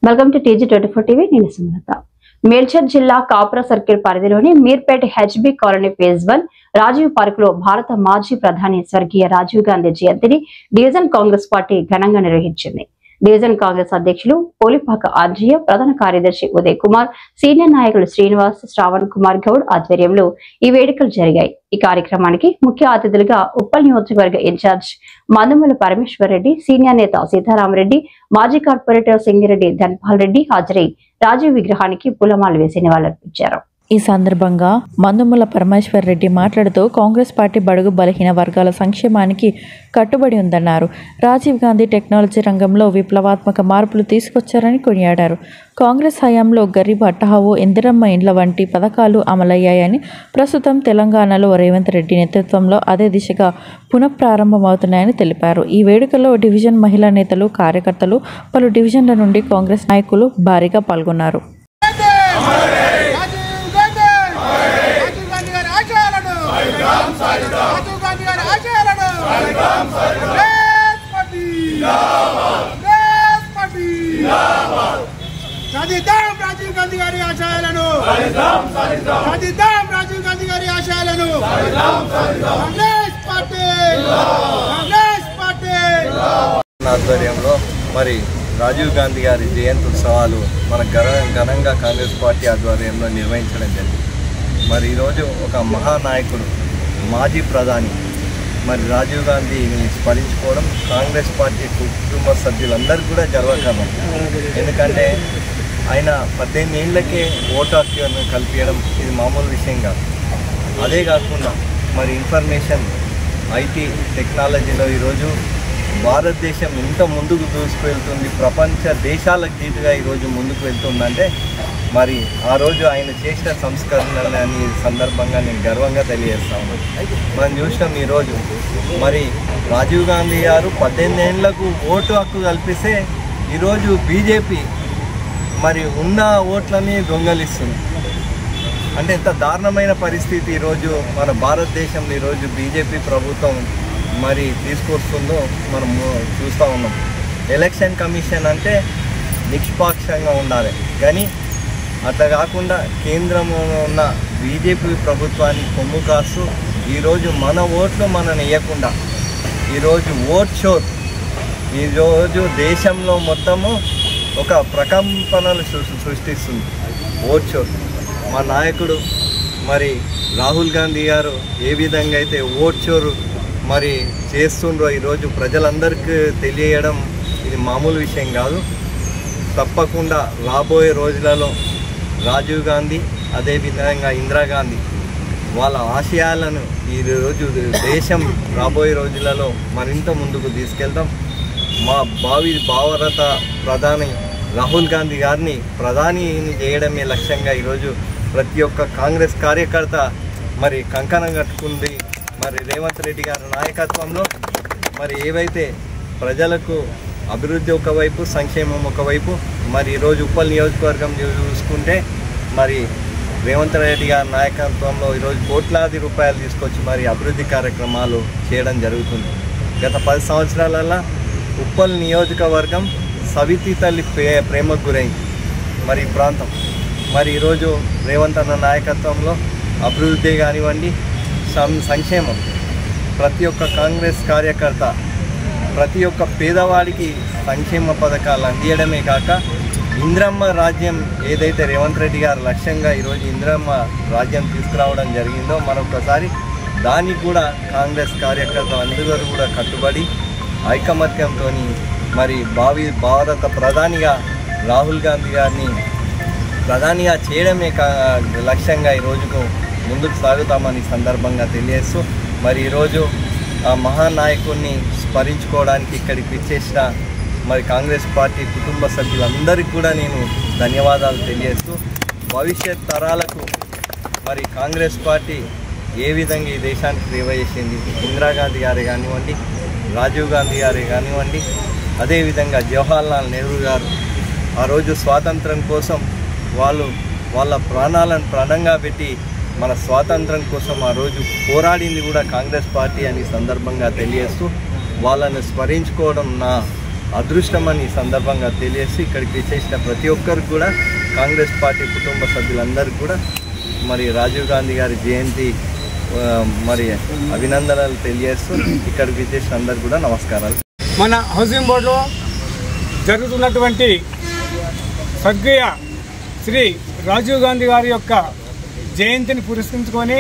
Welcome to TG24 TV. నేను సుమలత. మేడ్చల్ జిల్లా Kapra circle పరిధిలోని Meerpet HB colony phase 1 Rajiv park లో భారత మాజీ ప్రధాని స్వర్గీయ రాజీవ్ గాంధీ జయంతిని డివిజన్ కాంగ్రెస్ పార్టీ ఘనంగా నిర్వహించింది. డివిజన్ కాంగ్రెస్ అధ్యక్షులు పోలిపాక ఆర్జీయ, ప్రధాన కార్యదర్శి ఉదయ్ కుమార్, సీనియర్ నాయకులు శ్రీనివాస్, శ్రావణ్ కుమార్ గౌడ్ ఆధ్వర్యంలో ఈ వేడుకలు జరిగాయి. ఈ కార్యక్రమానికి ముఖ్య అతిథులుగా ఉప్పల్ నియోజకవర్గ ఇన్ఛార్జ్ మందుమల పరమేశ్వర్ రెడ్డి, సీనియర్ నేత సీతారామరెడ్డి, మాజీ కార్పొరేటర్ సింగిరెడ్డి ధన్పాల్ రెడ్డి హాజరై రాజీవ్ విగ్రహానికి పూలమాలు వేసి నివాళులర్పించారు. ఈ సందర్భంగా మందుమల పరమేశ్వర్ రెడ్డి మాట్లాడుతూ కాంగ్రెస్ పార్టీ బడుగు బలహీన వర్గాల సంక్షేమానికి కట్టుబడి ఉందన్నారు. రాజీవ్ గాంధీ టెక్నాలజీ రంగంలో విప్లవాత్మక మార్పులు తీసుకొచ్చారని కొనియాడారు. కాంగ్రెస్ హయాంలో గరీబ్ హఠావో, ఇందిరమ్మ ఇండ్ల వంటి పథకాలు అమలయ్యాయని, ప్రస్తుతం తెలంగాణలో రేవంత్ రెడ్డి నేతృత్వంలో అదే దిశగా పునఃప్రారంభమవుతున్నాయని తెలిపారు. ఈ వేడుకలో డివిజన్ మహిళా నేతలు, కార్యకర్తలు, పలు డివిజన్ల నుండి కాంగ్రెస్ నాయకులు భారీగా పాల్గొన్నారు. రాజీవ్ గాంధీ గారి ఆశయాలను రాజీవ్ గాంధీ గారి ఆశయాలను కాంగ్రెస్ పార్టీ ఆధ్వర్యంలో మరి రాజీవ్ గాంధీ గారి జయంతి ఉత్సవాలు మన ఘనంగా కాంగ్రెస్ పార్టీ ఆధ్వర్యంలో నిర్వహించడం జరిగింది. మరి ఈరోజు ఒక మహానాయకుడు, మాజీ ప్రధాని మరి రాజీవ్ గాంధీని స్మరించుకోవడం కాంగ్రెస్ పార్టీ కుటుంబ సభ్యులందరికీ కూడా గర్వకారణం. ఎందుకంటే ఆయన 18 ఏళ్లకే ఓటు హక్కును కల్పించడం ఇది మామూలు విషయం కాదు. అదే కాకుండా మరి ఇన్ఫర్మేషన్, ఐటీ టెక్నాలజీలో ఈరోజు భారతదేశం ఇంత ముందుకు దూసుకువెళ్తుంది, ప్రపంచ దేశాలకు ధీటుగా ఈరోజు ముందుకు వెళ్తుందంటే మరి ఆ రోజు ఆయన చేసిన సంస్కరణలని సందర్భంగా నేను గర్వంగా తెలియజేస్తాను. మనం చూసినాం ఈరోజు మరి రాజీవ్ గాంధీ గారు 18 ఏళ్లకు ఓటు హక్కు కల్పిస్తే ఈరోజు బీజేపీ మరి ఉన్న ఓట్లని దొంగలిస్తుంది. అంటే ఎంత దారుణమైన పరిస్థితి ఈరోజు మన భారతదేశంలో ఈరోజు బీజేపీ ప్రభుత్వం మరి తీసుకొస్తుందో మనం చూస్తూ ఉన్నాం. ఎలక్షన్ కమిషన్ అంటే నిష్పాక్షంగా ఉండాలి, కానీ అట్లా కాకుండా కేంద్రంలో ఉన్న బీజేపీ ప్రభుత్వాన్ని కొమ్ము కాస్తూ ఈరోజు మన ఓట్లు మనని వేయకుండా ఈరోజు ఓట్ షోర్ ఈరోజు దేశంలో మొత్తము ఒక ప్రకంపనలు సృష్టిస్తుంది. ఓట్ షోర్ మా నాయకుడు మరి రాహుల్ గాంధీ గారు ఏ విధంగా అయితే ఓట్ షోర్ మరి చేస్తుండ్రో ఈరోజు ప్రజలందరికీ తెలియడం ఇది మామూలు విషయం కాదు. తప్పకుండా రాబోయే రోజులలో రాజీవ్ గాంధీ, అదేవిధంగా ఇందిరాగాంధీ వాళ్ళ ఆశయాలను ఈరోజు దేశం రాబోయే రోజులలో మరింత ముందుకు తీసుకెళ్తాం. మా భారత ప్రధాని రాహుల్ గాంధీ గారిని ప్రధానిని చేయడమే లక్ష్యంగా ఈరోజు ప్రతి ఒక్క కాంగ్రెస్ కార్యకర్త మరి కంకణం కట్టుకుంది. మరి రేవంత్ రెడ్డి గారి నాయకత్వంలో మరి ఏవైతే ప్రజలకు అభివృద్ధి ఒకవైపు, సంక్షేమం ఒకవైపు, మరి ఈరోజు ఉప్పల్ నియోజకవర్గం చూసుకుంటే మరి రేవంత్ రెడ్డి గారి నాయకత్వంలో ఈరోజు కోట్లాది రూపాయలు తీసుకొచ్చి మరి అభివృద్ధి కార్యక్రమాలు చేయడం జరుగుతుంది. గత 10 సంవత్సరాలలో ఉప్పల్ నియోజకవర్గం సవితి తల్లి ప్రేమకు గురైంది. మరి ఈ ప్రాంతం మరి ఈరోజు రేవంత్ అన్న నాయకత్వంలో అభివృద్ధి కానివ్వండి, సంక్షేమం, ప్రతి ఒక్క కాంగ్రెస్ కార్యకర్త ప్రతి ఒక్క పేదవాడికి సంక్షేమ పథకాలు అందియడమే కాక ఇందిరమ్మ రాజ్యం ఏదైతే రేవంత్ రెడ్డి గారు లక్ష్యంగా ఈరోజు ఇందిరమ్మ రాజ్యం తీసుకురావడం జరిగిందో మరొకసారి దానికి కూడా కాంగ్రెస్ కార్యకర్తలు అందరూ కూడా కట్టుబడి ఐకమత్యంతో మరి భారత ప్రధానిగా రాహుల్ గాంధీ గారిని ప్రధానిగా చేయడమే లక్ష్యంగా ఈరోజుకు ముందుకు సాగుతామని సందర్భంగా తెలియజేస్తూ మరి ఈరోజు ఆ మహానాయకుడిని స్మరించుకోవడానికి ఇక్కడికి విచ్చేసిన మరి కాంగ్రెస్ పార్టీ కుటుంబ సభ్యులందరికీ కూడా నేను ధన్యవాదాలు తెలియజేస్తూ భవిష్యత్ తరాలకు మరి కాంగ్రెస్ పార్టీ ఏ విధంగా ఈ దేశానికి సేవ చేసింది, ఇందిరాగాంధీ గారే కానివ్వండి, రాజీవ్ గాంధీ గారే కానివ్వండి, అదేవిధంగా జవహర్లాల్ నెహ్రూ గారు ఆ రోజు స్వాతంత్రం కోసం వాళ్ళ ప్రాణాలను ప్రాణంగా పెట్టి మన స్వాతంత్రం కోసం ఆ రోజు పోరాడింది కూడా కాంగ్రెస్ పార్టీ అని సందర్భంగా తెలియజేస్తూ వాళ్ళని స్మరించుకోవడం నా అదృష్టమని ఈ సందర్భంగా తెలియజేసి ఇక్కడికి విచ్చేసిన ప్రతి ఒక్కరికి కూడా కాంగ్రెస్ పార్టీ కుటుంబ సభ్యులందరికీ కూడా మరి రాజీవ్ గాంధీ గారి జయంతి మరి అభినందనలు తెలియజేస్తూ ఇక్కడికి విచ్చేసిన అందరికీ కూడా నమస్కారాలు. మన హౌసింగ్ బోర్డులో జరుగుతున్నటువంటి స్వర్గీయ శ్రీ రాజీవ్ గాంధీ గారి యొక్క జయంతిని పురస్కరించుకొని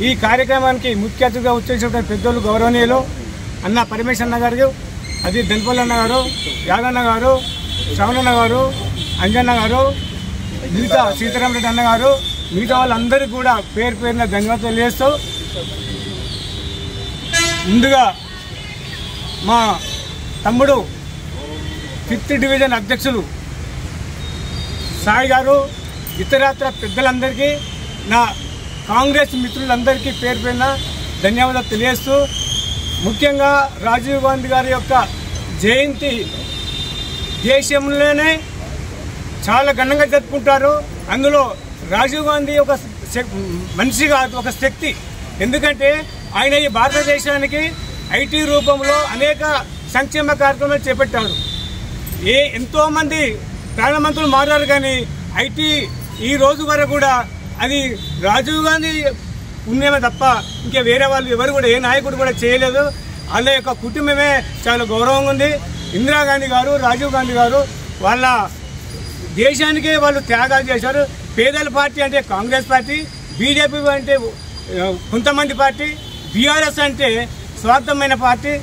ఈ కార్యక్రమానికి ముఖ్య అతిథిగా వచ్చేసిన పెద్దోళ్ళు గౌరవనీయులు అన్న పరమేశ్వరన్న గారు, అది దెల్పల్ అన్న గారు, యాదన్న గారు, శ్రవణన్న గారు, అంజన్న గారు, మిగతా సీతారామరెడ్డి అన్న గారు, మిగతా వాళ్ళందరికీ కూడా పేరు పేరున ధన్యవాదాలు తెలియజేస్తూ ముందుగా మా తమ్ముడు 5th డివిజన్ అధ్యక్షులు సాయి గారు, ఇతరత్ర పెద్దలందరికీ, నా కాంగ్రెస్ మిత్రులందరికీ పేరు పేరున ధన్యవాదాలు తెలియజేస్తూ ముఖ్యంగా రాజీవ్ గాంధీ గారి యొక్క జయంతి దేశంలోనే చాలా ఘనంగా జరుపుకుంటారు. అందులో రాజీవ్ గాంధీ ఒక మనిషి కాదు, ఒక శక్తి. ఎందుకంటే ఆయన ఈ భారతదేశానికి ఐటీ రూపంలో అనేక సంక్షేమ కార్యక్రమాలు చేపట్టాడు. ఎంతోమంది ప్రధానమంత్రులు మారారు, కానీ ఐటీ ఈ రోజు వరకు కూడా అది రాజీవ్ గాంధీ ఉన్నేమే తప్ప ఇంకా వేరే వాళ్ళు ఎవరు కూడా ఏ నాయకుడు కూడా చేయలేదు. వాళ్ళ యొక్క కుటుంబమే చాలా గౌరవంగా ఉంది. ఇందిరాగాంధీ గారు, రాజీవ్ గాంధీ గారు వాళ్ళ దేశానికే వాళ్ళు త్యాగాలు చేశారు. పేదల పార్టీ అంటే కాంగ్రెస్ పార్టీ, బీజేపీ అంటే కొంతమంది పార్టీ, బీఆర్ఎస్ అంటే స్వార్థమైన పార్టీ,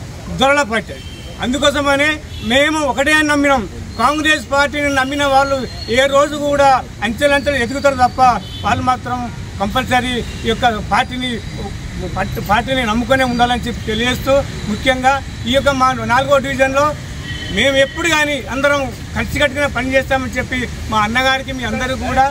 దొరల పార్టీ. అందుకోసమనే మేము ఒకటే నమ్మినాం, కాంగ్రెస్ పార్టీని నమ్మిన వాళ్ళు ఏ రోజు కూడా అంచెలంచెలు ఎదుగుతారు తప్ప వాళ్ళు మాత్రం కంపల్సరీ ఈ యొక్క పార్టీని నమ్ముకునే ఉండాలని చెప్పి తెలియజేస్తూ ముఖ్యంగా ఈ యొక్క మా 4వ డివిజన్లో మేము ఎప్పుడు కానీ అందరం కలిసికట్టుగా పనిచేస్తామని చెప్పి మా అన్నగారికి మీ అందరూ కూడా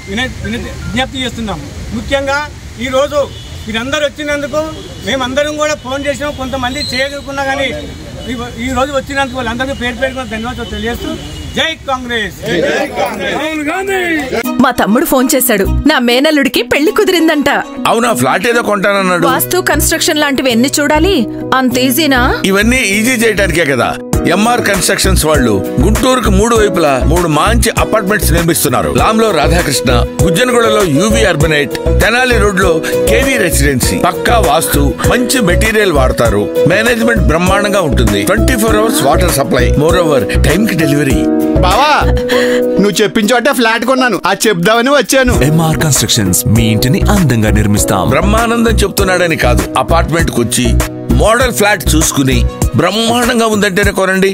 విజ్ఞప్తి చేస్తున్నాము. ముఖ్యంగా ఈరోజు మీరందరూ వచ్చినందుకు మేమందరం కూడా ఫోన్ చేసినాం, కొంతమంది చేయగలుగుకున్నా కానీ ఈరోజు వచ్చినందుకు వాళ్ళందరికీ పేరు పేరుకున్న ధన్యవాదాలు తెలియజేస్తూ జై కాంగ్రెస్. మా తమ్ముడు ఫోన్ చేశాడు, నా మేనల్లుడికి పెళ్లి కుదిరిందంట. అవునా, ఫ్లాట్ ఏదో కొంటానన్నాడు. వాస్తు కన్స్ట్రక్షన్ లాంటివి ఎన్ని చూడాలి, అంత ఈజీనా? ఇవన్నీ ఈజీ చేయడానికే కదా ఎంఆర్ కన్స్ట్రక్షన్స్ వాళ్ళు గుంటూరుకు 3 వైపులా 3 మంచి అపార్ట్మెంట్స్ నిర్మిస్తున్నారు. లాంలో రాధాకృష్ణ, గుజ్జనగూడలో యూవీ అర్బనైట్, తెనాలి రోడ్ లో కేవీ రెసిడెన్సీ. పక్కా వాస్తు, మంచి మెటీరియల్ వాడతారు, మేనేజ్మెంట్ బ్రహ్మాండంగా ఉంటుంది, 24 hours water supply, moreover time కి డెలివరీ. బావా, నువ్వు చెప్పిన చోట ఫ్లాట్ కొన్నాను, అది చెప్దామని వచ్చాను. ఎంఆర్ కన్స్ట్రక్షన్స్ మీ ఇంటిని అందంగా నిర్మిస్తాం. బ్రహ్మానందం చెప్తున్నాడని కాదు, అపార్ట్మెంట్ కు వచ్చి మోడల్ ఫ్లాట్ చూసుకుని బ్రహ్మాండంగా ఉందంటేనే కొనండి.